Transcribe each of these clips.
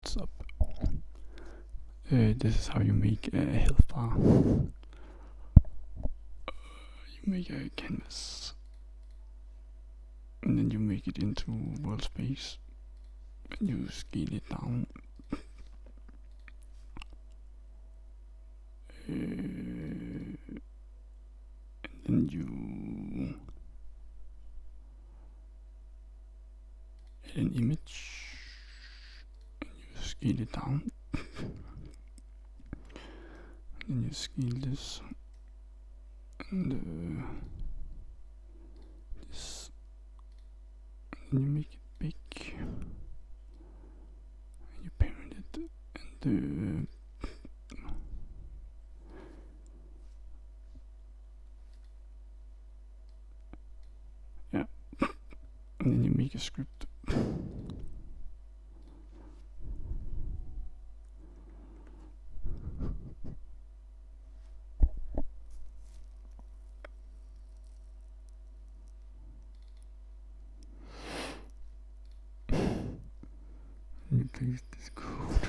what's up? This is how you make a health bar. You make a canvas and then you make it into world space and you scale it down. And then you add an image and you scale it down. And you scale this and this, and you make it big. And you parent it, and yeah, and then you make a script. You paste this code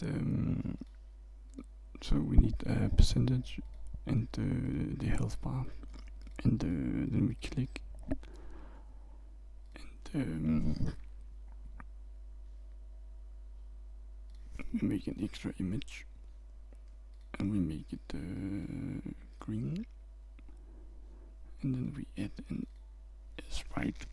and so we need a percentage and the health bar, and then we click and we make an extra image and we make it green, and then we add a sprite.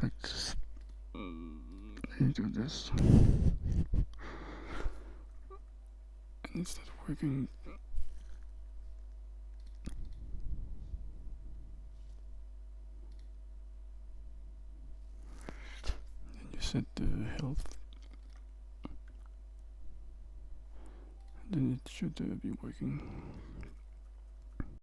Like this. Let me do this. And it's not working. Then you set the health. And then it should be working.